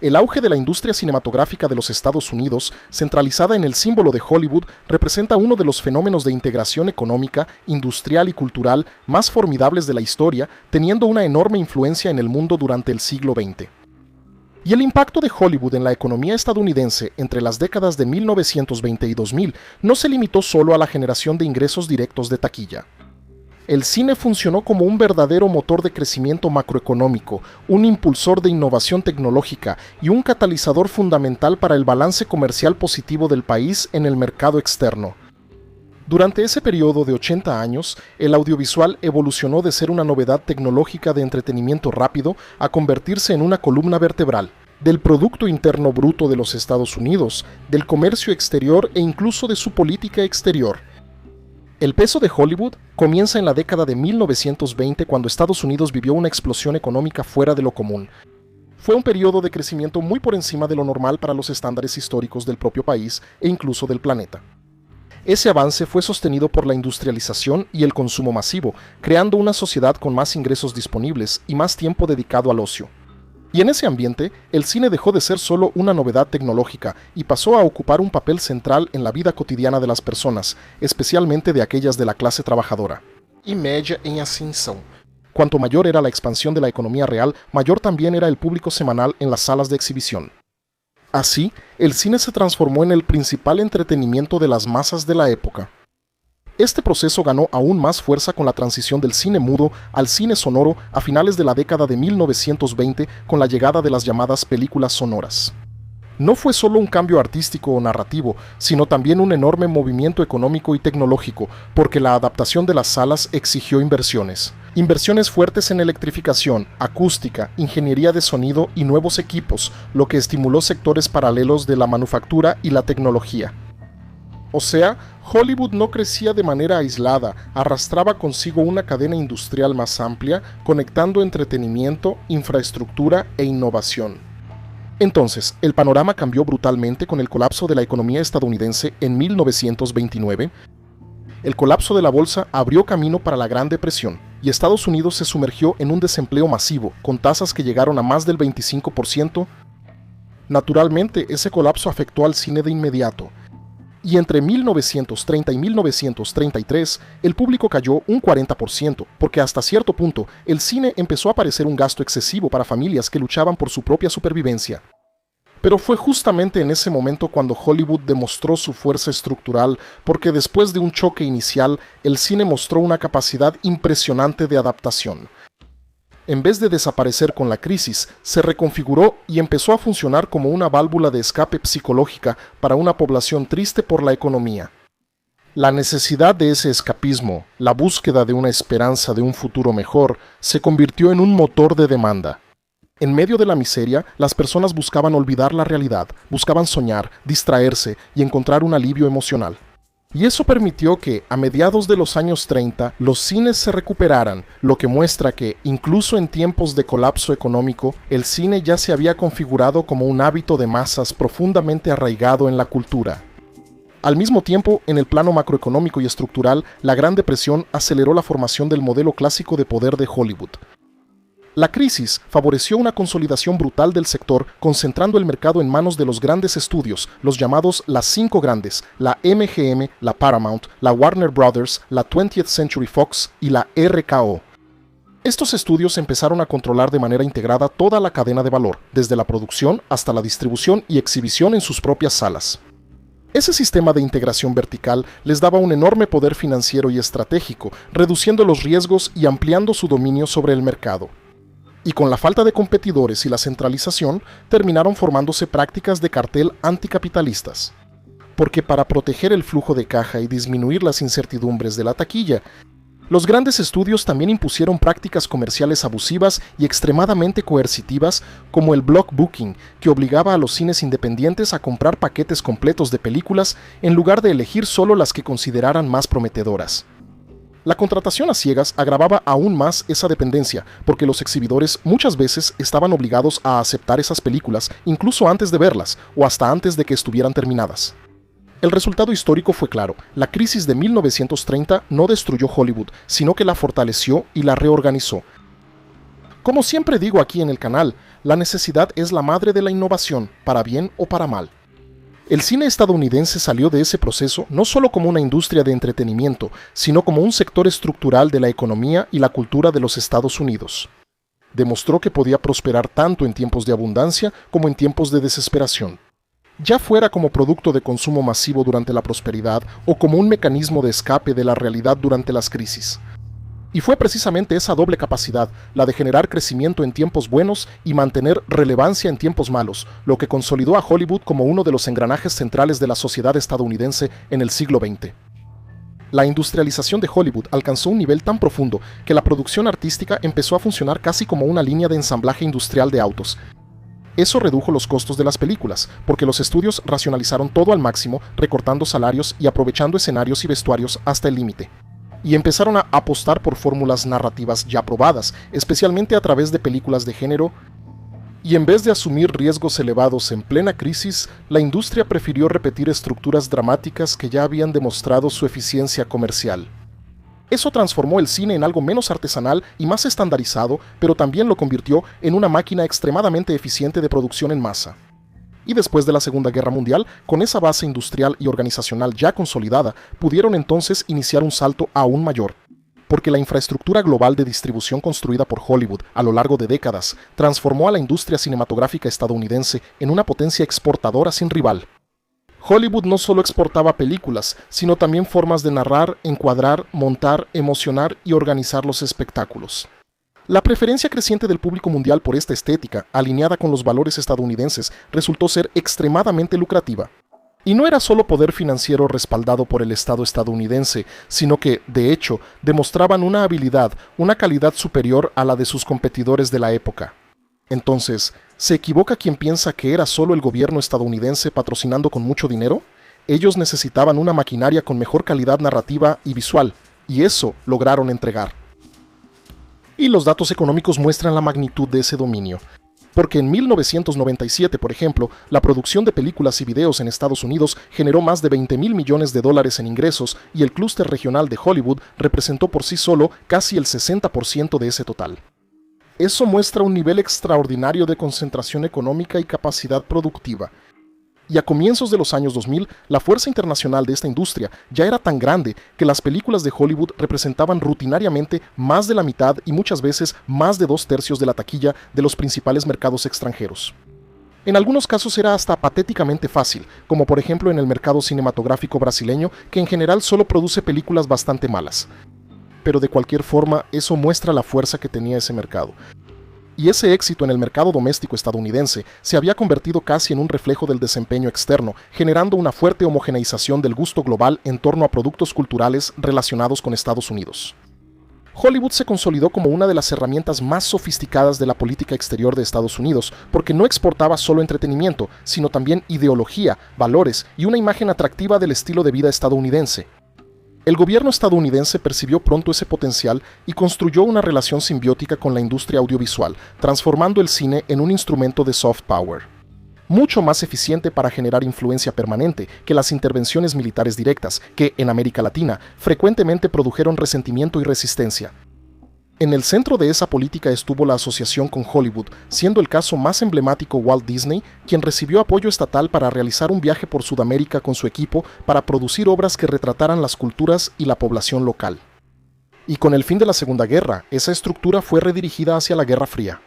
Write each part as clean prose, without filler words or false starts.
El auge de la industria cinematográfica de los Estados Unidos, centralizada en el símbolo de Hollywood, representa uno de los fenómenos de integración económica, industrial y cultural más formidables de la historia, teniendo una enorme influencia en el mundo durante el siglo XX. Y el impacto de Hollywood en la economía estadounidense entre las décadas de 1920 y 2000 no se limitó solo a la generación de ingresos directos de taquilla. El cine funcionó como un verdadero motor de crecimiento macroeconómico, un impulsor de innovación tecnológica y un catalizador fundamental para el balance comercial positivo del país en el mercado externo. Durante ese periodo de 80 años, el audiovisual evolucionó de ser una novedad tecnológica de entretenimiento rápido a convertirse en una columna vertebral del Producto Interno Bruto de los Estados Unidos, del comercio exterior e incluso de su política exterior. El peso de Hollywood comienza en la década de 1920 cuando Estados Unidos vivió una explosión económica fuera de lo común. Fue un periodo de crecimiento muy por encima de lo normal para los estándares históricos del propio país e incluso del planeta. Ese avance fue sostenido por la industrialización y el consumo masivo, creando una sociedad con más ingresos disponibles y más tiempo dedicado al ocio. Y en ese ambiente, el cine dejó de ser solo una novedad tecnológica y pasó a ocupar un papel central en la vida cotidiana de las personas, especialmente de aquellas de la clase trabajadora y media en ascensão. Cuanto mayor era la expansión de la economía real, mayor también era el público semanal en las salas de exhibición. Así, el cine se transformó en el principal entretenimiento de las masas de la época. Este proceso ganó aún más fuerza con la transición del cine mudo al cine sonoro a finales de la década de 1920 con la llegada de las llamadas películas sonoras. No fue solo un cambio artístico o narrativo, sino también un enorme movimiento económico y tecnológico, porque la adaptación de las salas exigió inversiones. Inversiones fuertes en electrificación, acústica, ingeniería de sonido y nuevos equipos, lo que estimuló sectores paralelos de la manufactura y la tecnología. O sea, Hollywood no crecía de manera aislada, arrastraba consigo una cadena industrial más amplia, conectando entretenimiento, infraestructura e innovación. Entonces, el panorama cambió brutalmente con el colapso de la economía estadounidense en 1929. El colapso de la bolsa abrió camino para la Gran Depresión, y Estados Unidos se sumergió en un desempleo masivo, con tasas que llegaron a más del 25%. Naturalmente, ese colapso afectó al cine de inmediato. Y entre 1930 y 1933, el público cayó un 40%, porque hasta cierto punto, el cine empezó a parecer un gasto excesivo para familias que luchaban por su propia supervivencia. Pero fue justamente en ese momento cuando Hollywood demostró su fuerza estructural, porque después de un choque inicial, el cine mostró una capacidad impresionante de adaptación. En vez de desaparecer con la crisis, se reconfiguró y empezó a funcionar como una válvula de escape psicológica para una población triste por la economía. La necesidad de ese escapismo, la búsqueda de una esperanza de un futuro mejor, se convirtió en un motor de demanda. En medio de la miseria, las personas buscaban olvidar la realidad, buscaban soñar, distraerse y encontrar un alivio emocional. Y eso permitió que, a mediados de los años 30, los cines se recuperaran, lo que muestra que, incluso en tiempos de colapso económico, el cine ya se había configurado como un hábito de masas profundamente arraigado en la cultura. Al mismo tiempo, en el plano macroeconómico y estructural, la Gran Depresión aceleró la formación del modelo clásico de poder de Hollywood. La crisis favoreció una consolidación brutal del sector, concentrando el mercado en manos de los grandes estudios, los llamados las 5 grandes, la MGM, la Paramount, la Warner Brothers, la 20th Century Fox y la RKO. Estos estudios empezaron a controlar de manera integrada toda la cadena de valor, desde la producción hasta la distribución y exhibición en sus propias salas. Ese sistema de integración vertical les daba un enorme poder financiero y estratégico, reduciendo los riesgos y ampliando su dominio sobre el mercado. Y con la falta de competidores y la centralización, terminaron formándose prácticas de cartel anticapitalistas. Porque para proteger el flujo de caja y disminuir las incertidumbres de la taquilla, los grandes estudios también impusieron prácticas comerciales abusivas y extremadamente coercitivas, como el block booking, que obligaba a los cines independientes a comprar paquetes completos de películas en lugar de elegir solo las que consideraran más prometedoras. La contratación a ciegas agravaba aún más esa dependencia, porque los exhibidores muchas veces estaban obligados a aceptar esas películas incluso antes de verlas o hasta antes de que estuvieran terminadas. El resultado histórico fue claro: la crisis de 1930 no destruyó Hollywood, sino que la fortaleció y la reorganizó. Como siempre digo aquí en el canal, la necesidad es la madre de la innovación, para bien o para mal. El cine estadounidense salió de ese proceso no solo como una industria de entretenimiento, sino como un sector estructural de la economía y la cultura de los Estados Unidos. Demostró que podía prosperar tanto en tiempos de abundancia como en tiempos de desesperación. Ya fuera como producto de consumo masivo durante la prosperidad o como un mecanismo de escape de la realidad durante las crisis. Y fue precisamente esa doble capacidad, la de generar crecimiento en tiempos buenos y mantener relevancia en tiempos malos, lo que consolidó a Hollywood como uno de los engranajes centrales de la sociedad estadounidense en el siglo XX. La industrialización de Hollywood alcanzó un nivel tan profundo que la producción artística empezó a funcionar casi como una línea de ensamblaje industrial de autos. Eso redujo los costos de las películas, porque los estudios racionalizaron todo al máximo, recortando salarios y aprovechando escenarios y vestuarios hasta el límite. Y empezaron a apostar por fórmulas narrativas ya probadas, especialmente a través de películas de género, y en vez de asumir riesgos elevados en plena crisis, la industria prefirió repetir estructuras dramáticas que ya habían demostrado su eficiencia comercial. Eso transformó el cine en algo menos artesanal y más estandarizado, pero también lo convirtió en una máquina extremadamente eficiente de producción en masa. Y después de la Segunda Guerra Mundial, con esa base industrial y organizacional ya consolidada, pudieron entonces iniciar un salto aún mayor, porque la infraestructura global de distribución construida por Hollywood a lo largo de décadas transformó a la industria cinematográfica estadounidense en una potencia exportadora sin rival. Hollywood no solo exportaba películas, sino también formas de narrar, encuadrar, montar, emocionar y organizar los espectáculos. La preferencia creciente del público mundial por esta estética, alineada con los valores estadounidenses, resultó ser extremadamente lucrativa. Y no era solo poder financiero respaldado por el Estado estadounidense, sino que, de hecho, demostraban una habilidad, una calidad superior a la de sus competidores de la época. Entonces, ¿se equivoca quien piensa que era solo el gobierno estadounidense patrocinando con mucho dinero? Ellos necesitaban una maquinaria con mejor calidad narrativa y visual, y eso lograron entregar. Y los datos económicos muestran la magnitud de ese dominio. Porque en 1997, por ejemplo, la producción de películas y videos en Estados Unidos generó más de $20,000 millones en ingresos y el clúster regional de Hollywood representó por sí solo casi el 60% de ese total. Eso muestra un nivel extraordinario de concentración económica y capacidad productiva. Y a comienzos de los años 2000, la fuerza internacional de esta industria ya era tan grande que las películas de Hollywood representaban rutinariamente más de la mitad y muchas veces más de 2/3 de la taquilla de los principales mercados extranjeros. En algunos casos era hasta patéticamente fácil, como por ejemplo en el mercado cinematográfico brasileño, que en general solo produce películas bastante malas. Pero de cualquier forma, eso muestra la fuerza que tenía ese mercado. Y ese éxito en el mercado doméstico estadounidense se había convertido casi en un reflejo del desempeño externo, generando una fuerte homogeneización del gusto global en torno a productos culturales relacionados con Estados Unidos. Hollywood se consolidó como una de las herramientas más sofisticadas de la política exterior de Estados Unidos, porque no exportaba solo entretenimiento, sino también ideología, valores y una imagen atractiva del estilo de vida estadounidense. El gobierno estadounidense percibió pronto ese potencial y construyó una relación simbiótica con la industria audiovisual, transformando el cine en un instrumento de soft power, mucho más eficiente para generar influencia permanente que las intervenciones militares directas, que, en América Latina, frecuentemente produjeron resentimiento y resistencia. En el centro de esa política estuvo la asociación con Hollywood, siendo el caso más emblemático Walt Disney, quien recibió apoyo estatal para realizar un viaje por Sudamérica con su equipo para producir obras que retrataran las culturas y la población local. Y con el fin de la Segunda Guerra, esa estructura fue redirigida hacia la Guerra Fría.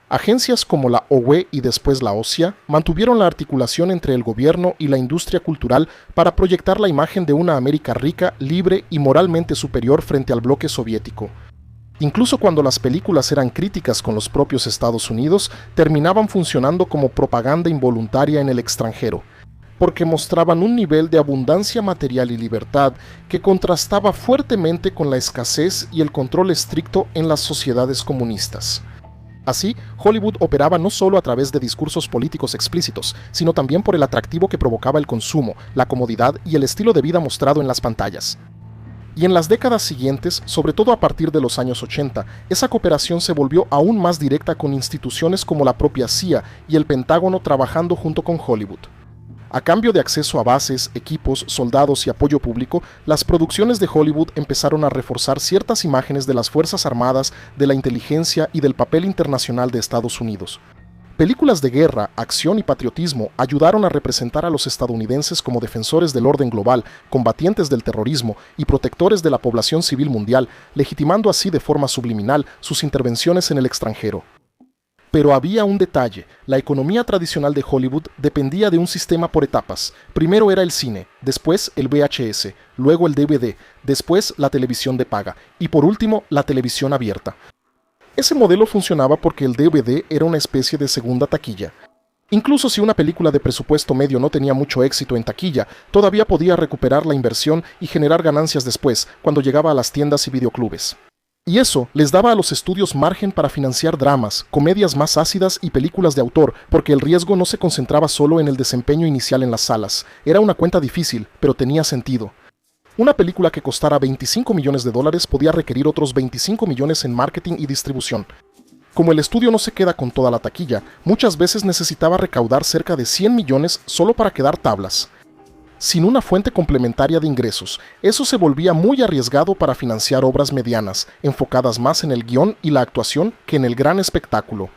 Agencias como la OWE y después la OSIA mantuvieron la articulación entre el gobierno y la industria cultural para proyectar la imagen de una América rica, libre y moralmente superior frente al bloque soviético. Incluso cuando las películas eran críticas con los propios Estados Unidos, terminaban funcionando como propaganda involuntaria en el extranjero, porque mostraban un nivel de abundancia material y libertad que contrastaba fuertemente con la escasez y el control estricto en las sociedades comunistas. Así, Hollywood operaba no solo a través de discursos políticos explícitos, sino también por el atractivo que provocaba el consumo, la comodidad y el estilo de vida mostrado en las pantallas. Y en las décadas siguientes, sobre todo a partir de los años 80, esa cooperación se volvió aún más directa con instituciones como la propia CIA y el Pentágono trabajando junto con Hollywood. A cambio de acceso a bases, equipos, soldados y apoyo público, las producciones de Hollywood empezaron a reforzar ciertas imágenes de las Fuerzas Armadas, de la inteligencia y del papel internacional de Estados Unidos. Películas de guerra, acción y patriotismo ayudaron a representar a los estadounidenses como defensores del orden global, combatientes del terrorismo y protectores de la población civil mundial, legitimando así de forma subliminal sus intervenciones en el extranjero. Pero había un detalle: la economía tradicional de Hollywood dependía de un sistema por etapas. Primero era el cine, después el VHS, luego el DVD, después la televisión de paga y por último la televisión abierta. Ese modelo funcionaba porque el DVD era una especie de segunda taquilla. Incluso si una película de presupuesto medio no tenía mucho éxito en taquilla, todavía podía recuperar la inversión y generar ganancias después, cuando llegaba a las tiendas y videoclubes. Y eso les daba a los estudios margen para financiar dramas, comedias más ácidas y películas de autor, porque el riesgo no se concentraba solo en el desempeño inicial en las salas. Era una cuenta difícil, pero tenía sentido. Una película que costara $25 millones podía requerir otros 25 millones en marketing y distribución. Como el estudio no se queda con toda la taquilla, muchas veces necesitaba recaudar cerca de 100 millones solo para quedar tablas. Sin una fuente complementaria de ingresos, eso se volvía muy arriesgado para financiar obras medianas, enfocadas más en el guión y la actuación que en el gran espectáculo.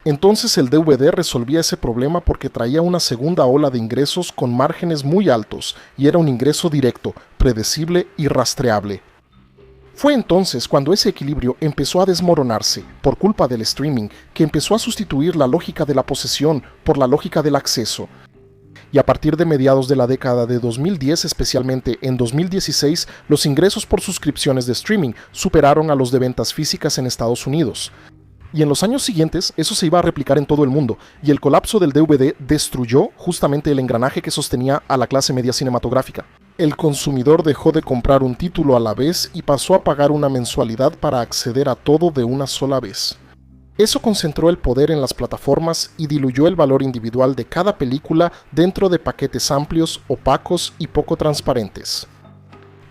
Entonces el DVD resolvía ese problema porque traía una segunda ola de ingresos con márgenes muy altos y era un ingreso directo, predecible y rastreable. Fue entonces cuando ese equilibrio empezó a desmoronarse por culpa del streaming, que empezó a sustituir la lógica de la posesión por la lógica del acceso. Y a partir de mediados de la década de 2010, especialmente en 2016, los ingresos por suscripciones de streaming superaron a los de ventas físicas en Estados Unidos. Y en los años siguientes eso se iba a replicar en todo el mundo, y el colapso del DVD destruyó justamente el engranaje que sostenía a la clase media cinematográfica. El consumidor dejó de comprar un título a la vez y pasó a pagar una mensualidad para acceder a todo de una sola vez. Eso concentró el poder en las plataformas y diluyó el valor individual de cada película dentro de paquetes amplios, opacos y poco transparentes.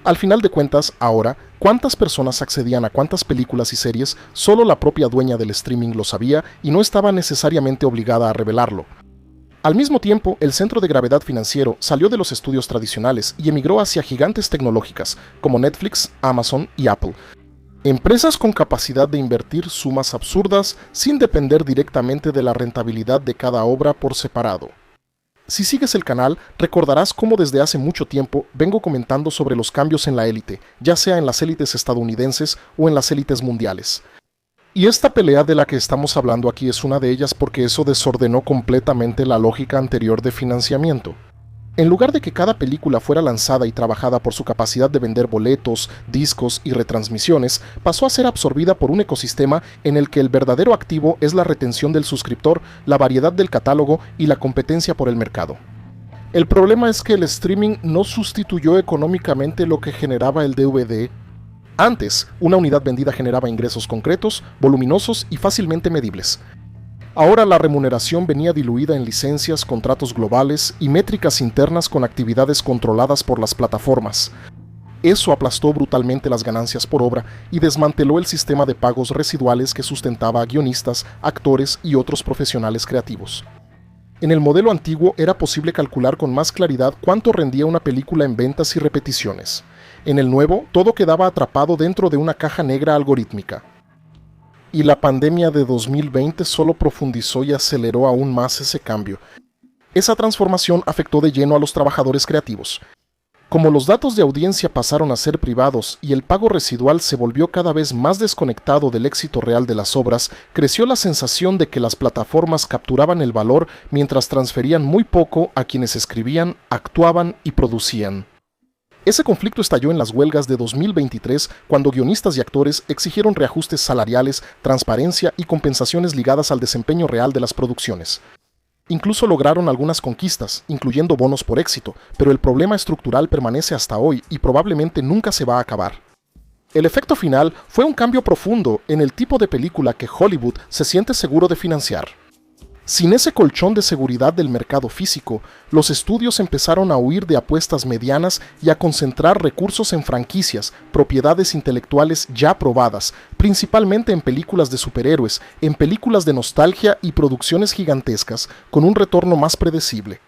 Al final de cuentas, ahora, ¿cuántas personas accedían a cuántas películas y series? Solo la propia dueña del streaming lo sabía y no estaba necesariamente obligada a revelarlo. Al mismo tiempo, el centro de gravedad financiero salió de los estudios tradicionales y emigró hacia gigantes tecnológicas como Netflix, Amazon y Apple. Empresas con capacidad de invertir sumas absurdas sin depender directamente de la rentabilidad de cada obra por separado. Si sigues el canal, recordarás cómo desde hace mucho tiempo vengo comentando sobre los cambios en la élite, ya sea en las élites estadounidenses o en las élites mundiales. Y esta pelea de la que estamos hablando aquí es una de ellas porque eso desordenó completamente la lógica anterior de financiamiento. En lugar de que cada película fuera lanzada y trabajada por su capacidad de vender boletos, discos y retransmisiones, pasó a ser absorbida por un ecosistema en el que el verdadero activo es la retención del suscriptor, la variedad del catálogo y la competencia por el mercado. El problema es que el streaming no sustituyó económicamente lo que generaba el DVD. Antes, una unidad vendida generaba ingresos concretos, voluminosos y fácilmente medibles. Ahora la remuneración venía diluida en licencias, contratos globales y métricas internas con actividades controladas por las plataformas. Eso aplastó brutalmente las ganancias por obra y desmanteló el sistema de pagos residuales que sustentaba a guionistas, actores y otros profesionales creativos. En el modelo antiguo era posible calcular con más claridad cuánto rendía una película en ventas y repeticiones. En el nuevo, todo quedaba atrapado dentro de una caja negra algorítmica. Y la pandemia de 2020 solo profundizó y aceleró aún más ese cambio. Esa transformación afectó de lleno a los trabajadores creativos. Como los datos de audiencia pasaron a ser privados y el pago residual se volvió cada vez más desconectado del éxito real de las obras, creció la sensación de que las plataformas capturaban el valor mientras transferían muy poco a quienes escribían, actuaban y producían. Ese conflicto estalló en las huelgas de 2023 cuando guionistas y actores exigieron reajustes salariales, transparencia y compensaciones ligadas al desempeño real de las producciones. Incluso lograron algunas conquistas, incluyendo bonos por éxito, pero el problema estructural permanece hasta hoy y probablemente nunca se va a acabar. El efecto final fue un cambio profundo en el tipo de película que Hollywood se siente seguro de financiar. Sin ese colchón de seguridad del mercado físico, los estudios empezaron a huir de apuestas medianas y a concentrar recursos en franquicias, propiedades intelectuales ya probadas, principalmente en películas de superhéroes, en películas de nostalgia y producciones gigantescas, con un retorno más predecible.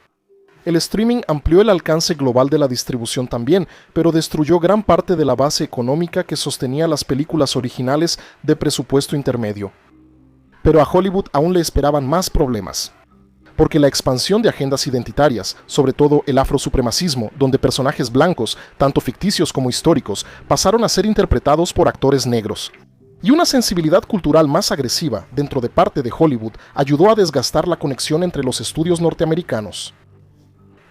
El streaming amplió el alcance global de la distribución también, pero destruyó gran parte de la base económica que sostenía las películas originales de presupuesto intermedio. Pero a Hollywood aún le esperaban más problemas. Porque la expansión de agendas identitarias, sobre todo el afrosupremacismo, donde personajes blancos, tanto ficticios como históricos, pasaron a ser interpretados por actores negros. Y una sensibilidad cultural más agresiva dentro de parte de Hollywood ayudó a desgastar la conexión entre los estudios norteamericanos.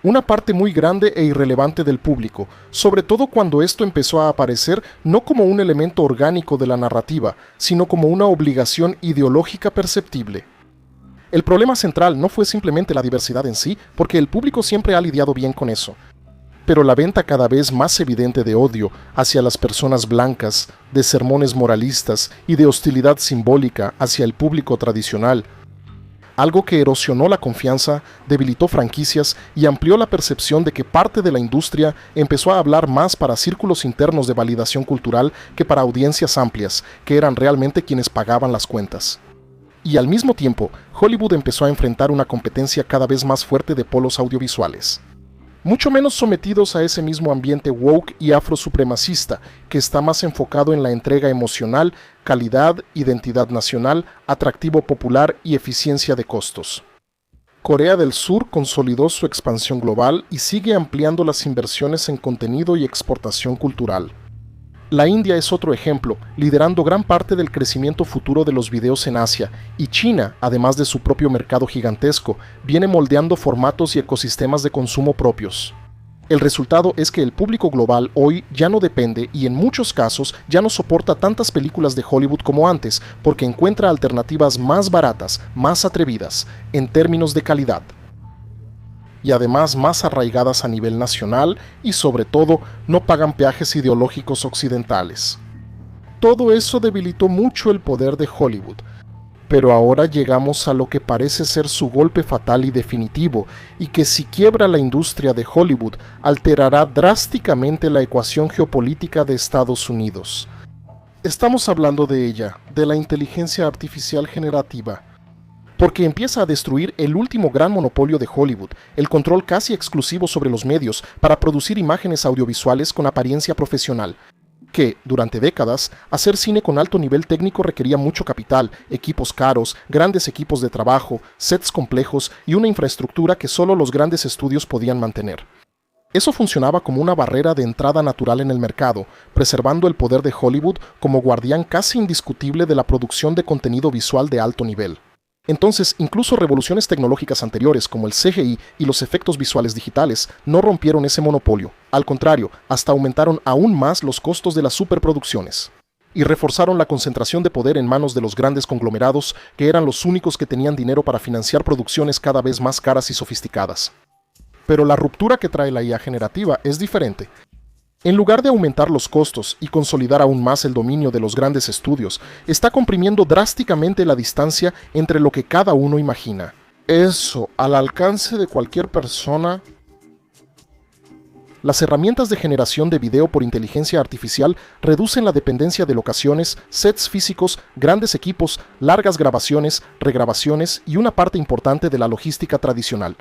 Una parte muy grande e irrelevante del público, sobre todo cuando esto empezó a aparecer no como un elemento orgánico de la narrativa, sino como una obligación ideológica perceptible. El problema central no fue simplemente la diversidad en sí, porque el público siempre ha lidiado bien con eso, pero la venta cada vez más evidente de odio hacia las personas blancas, de sermones moralistas y de hostilidad simbólica hacia el público tradicional, algo que erosionó la confianza, debilitó franquicias y amplió la percepción de que parte de la industria empezó a hablar más para círculos internos de validación cultural que para audiencias amplias, que eran realmente quienes pagaban las cuentas. Y al mismo tiempo, Hollywood empezó a enfrentar una competencia cada vez más fuerte de polos audiovisuales, mucho menos sometidos a ese mismo ambiente woke y afrosupremacista, que está más enfocado en la entrega emocional, calidad, identidad nacional, atractivo popular y eficiencia de costos. Corea del Sur consolidó su expansión global y sigue ampliando las inversiones en contenido y exportación cultural. La India es otro ejemplo, liderando gran parte del crecimiento futuro de los videos en Asia, y China, además de su propio mercado gigantesco, viene moldeando formatos y ecosistemas de consumo propios. El resultado es que el público global hoy ya no depende y en muchos casos ya no soporta tantas películas de Hollywood como antes, porque encuentra alternativas más baratas, más atrevidas, en términos de calidad, y además más arraigadas a nivel nacional y sobre todo no pagan peajes ideológicos occidentales. Todo eso debilitó mucho el poder de Hollywood, pero ahora llegamos a lo que parece ser su golpe fatal y definitivo, y que si quiebra la industria de Hollywood alterará drásticamente la ecuación geopolítica de Estados Unidos. Estamos hablando de ella, de la inteligencia artificial generativa, porque empieza a destruir el último gran monopolio de Hollywood, el control casi exclusivo sobre los medios para producir imágenes audiovisuales con apariencia profesional, que, durante décadas, hacer cine con alto nivel técnico requería mucho capital, equipos caros, grandes equipos de trabajo, sets complejos y una infraestructura que solo los grandes estudios podían mantener. Eso funcionaba como una barrera de entrada natural en el mercado, preservando el poder de Hollywood como guardián casi indiscutible de la producción de contenido visual de alto nivel. Entonces, incluso revoluciones tecnológicas anteriores como el CGI y los efectos visuales digitales no rompieron ese monopolio. Al contrario, hasta aumentaron aún más los costos de las superproducciones. Y reforzaron la concentración de poder en manos de los grandes conglomerados, que eran los únicos que tenían dinero para financiar producciones cada vez más caras y sofisticadas. Pero la ruptura que trae la IA generativa es diferente. En lugar de aumentar los costos y consolidar aún más el dominio de los grandes estudios, está comprimiendo drásticamente la distancia entre lo que cada uno imagina. Eso, al alcance de cualquier persona. Las herramientas de generación de video por inteligencia artificial reducen la dependencia de locaciones, sets físicos, grandes equipos, largas grabaciones, regrabaciones y una parte importante de la logística tradicional.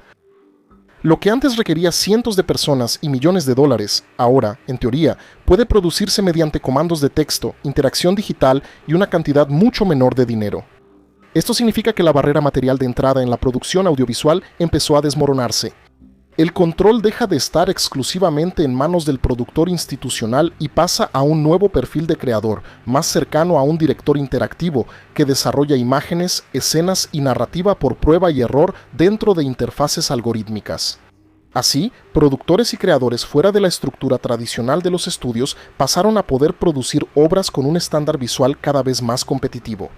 Lo que antes requería cientos de personas y millones de dólares, ahora, en teoría, puede producirse mediante comandos de texto, interacción digital y una cantidad mucho menor de dinero. Esto significa que la barrera material de entrada en la producción audiovisual empezó a desmoronarse. El control deja de estar exclusivamente en manos del productor institucional y pasa a un nuevo perfil de creador, más cercano a un director interactivo que desarrolla imágenes, escenas y narrativa por prueba y error dentro de interfaces algorítmicas. Así, productores y creadores fuera de la estructura tradicional de los estudios pasaron a poder producir obras con un estándar visual cada vez más competitivo,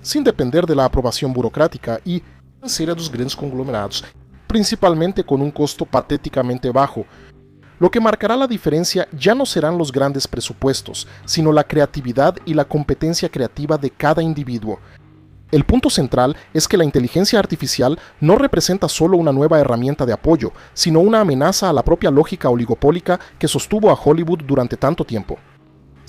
sin depender de la aprobación burocrática y financiera dos grandes conglomerados, principalmente con un costo patéticamente bajo. Lo que marcará la diferencia ya no serán los grandes presupuestos, sino la creatividad y la competencia creativa de cada individuo. El punto central es que la inteligencia artificial no representa solo una nueva herramienta de apoyo, sino una amenaza a la propia lógica oligopólica que sostuvo a Hollywood durante tanto tiempo.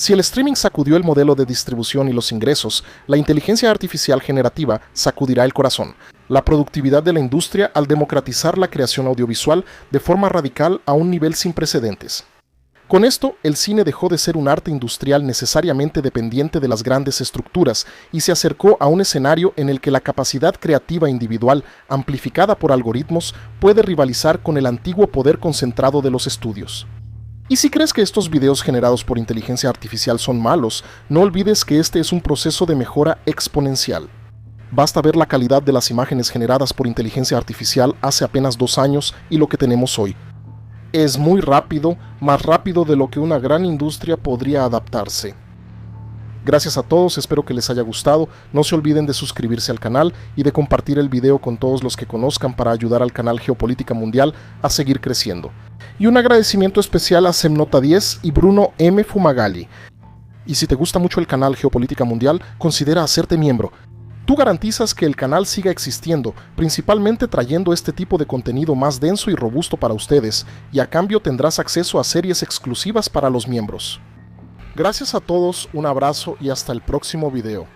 Si el streaming sacudió el modelo de distribución y los ingresos, la inteligencia artificial generativa sacudirá el corazón, la productividad de la industria al democratizar la creación audiovisual de forma radical a un nivel sin precedentes. Con esto, el cine dejó de ser un arte industrial necesariamente dependiente de las grandes estructuras y se acercó a un escenario en el que la capacidad creativa individual, amplificada por algoritmos, puede rivalizar con el antiguo poder concentrado de los estudios. Y si crees que estos videos generados por inteligencia artificial son malos, no olvides que este es un proceso de mejora exponencial. Basta ver la calidad de las imágenes generadas por inteligencia artificial hace apenas 2 años y lo que tenemos hoy. Es muy rápido, más rápido de lo que una gran industria podría adaptarse. Gracias a todos, espero que les haya gustado. No se olviden de suscribirse al canal y de compartir el video con todos los que conozcan para ayudar al canal Geopolítica Mundial a seguir creciendo. Y un agradecimiento especial a Semnota10 y Bruno M. Fumagalli. Y si te gusta mucho el canal Geopolítica Mundial, considera hacerte miembro. Tú garantizas que el canal siga existiendo, principalmente trayendo este tipo de contenido más denso y robusto para ustedes, y a cambio tendrás acceso a series exclusivas para los miembros. Gracias a todos, un abrazo y hasta el próximo video.